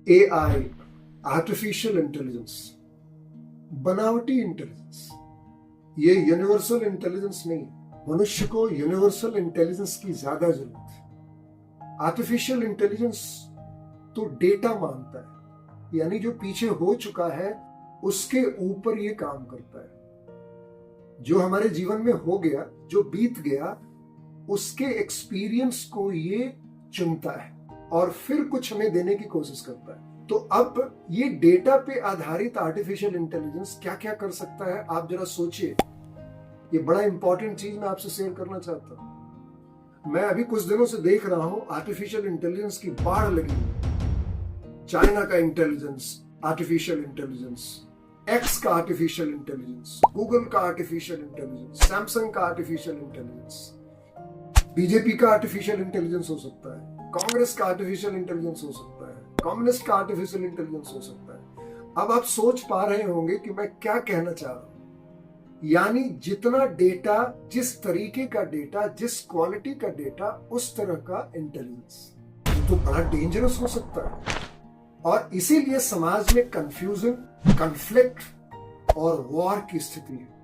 AI, artificial intelligence, बनावटी intelligence, ये universal intelligence नहीं है। मनुष्य को यूनिवर्सल इंटेलिजेंस की ज्यादा जरूरत है। आर्टिफिशियल इंटेलिजेंस तो डेटा मानता है, यानी जो पीछे हो चुका है उसके ऊपर ये काम करता है। जो हमारे जीवन में हो गया, जो बीत गया, उसके एक्सपीरियंस को ये चुनता है और फिर कुछ हमें देने की कोशिश करता है। तो अब ये डेटा पे आधारित आर्टिफिशियल इंटेलिजेंस क्या क्या कर सकता है, आप जरा सोचिए। ये बड़ा इंपॉर्टेंट चीज मैं आपसे शेयर करना चाहता हूं। मैं अभी कुछ दिनों से देख रहा हूं आर्टिफिशियल इंटेलिजेंस की बाढ़ लगी। चाइना का इंटेलिजेंस, आर्टिफिशियल इंटेलिजेंस, एक्स का आर्टिफिशियल इंटेलिजेंस, गूगल का आर्टिफिशियल इंटेलिजेंस, सैमसंग का आर्टिफिशियल इंटेलिजेंस, बीजेपी का आर्टिफिशियल इंटेलिजेंस हो सकता है, कांग्रेस का आर्टिफिशियल इंटेलिजेंस हो सकता है, कम्युनिस्ट का आर्टिफिशियल इंटेलिजेंस हो सकता है। अब आप सोच पा रहे होंगे कि मैं क्या कहना चाह रहा हूं। यानी जितना डेटा, जिस तरीके का डेटा, जिस क्वालिटी का डेटा, उस तरह का इंटेलिजेंस, तो बड़ा डेंजरस हो सकता है। और इसीलिए समाज में कंफ्यूजन, कॉन्फ्लिक्ट और वॉर की स्थिति है।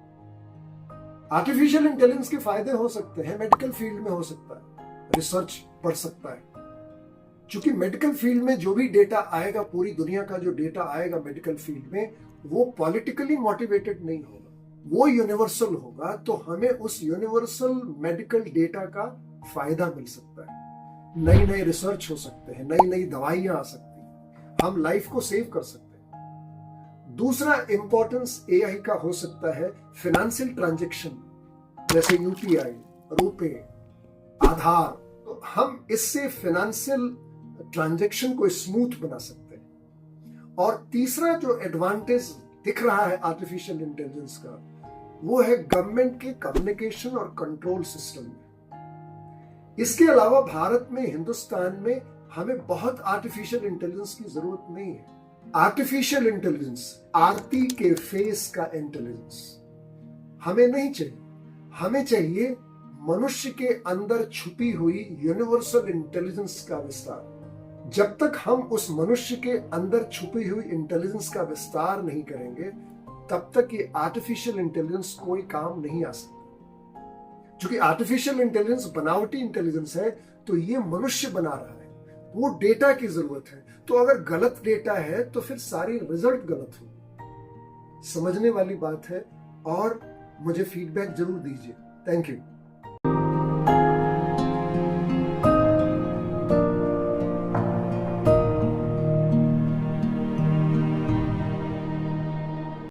आर्टिफिशियल इंटेलिजेंस के फायदे हो सकते हैं, मेडिकल फील्ड में हो सकता है, रिसर्च बढ़ सकता है। क्योंकि मेडिकल फील्ड में जो भी डेटा आएगा, पूरी दुनिया का जो डेटा आएगा मेडिकल फील्ड में, वो पॉलिटिकली मोटिवेटेड नहीं होगा, वो यूनिवर्सल होगा। तो हमें उस यूनिवर्सल मेडिकल डेटा का फायदा मिल सकता है। नई नई रिसर्च हो सकते हैं, नई नई दवाइयां आ सकती हैं, हम लाइफ को सेव कर सकते हैं। दूसरा इंपॉर्टेंस एआई का हो सकता है फाइनेंशियल ट्रांजैक्शन, जैसे यूपीआई, रुपे, आधार। तो हम इससे फाइनेंशियल ट्रांजैक्शन को स्मूथ बना सकते हैं। और तीसरा जो एडवांटेज दिख रहा है आर्टिफिशियल इंटेलिजेंस का, वो है गवर्नमेंट के कम्युनिकेशन और कंट्रोल सिस्टम में। इसके अलावा भारत में, हिंदुस्तान में हमें बहुत आर्टिफिशियल इंटेलिजेंस की जरूरत नहीं है। आर्टिफिशियल इंटेलिजेंस, आरती के फेस का इंटेलिजेंस हमें नहीं चाहिए। हमें चाहिए मनुष्य के अंदर छुपी हुई यूनिवर्सल इंटेलिजेंस का विस्तार। जब तक हम उस मनुष्य के अंदर छुपी हुई इंटेलिजेंस का विस्तार नहीं करेंगे, तब तक ये आर्टिफिशियल इंटेलिजेंस कोई काम नहीं आ सकता। क्योंकि आर्टिफिशियल इंटेलिजेंस बनावटी इंटेलिजेंस है, तो ये मनुष्य बना रहा है, वो डेटा की जरूरत है। तो अगर गलत डेटा है तो फिर सारी रिजल्ट गलत हो। समझने वाली बात है, और मुझे फीडबैक जरूर दीजिए। Thank you.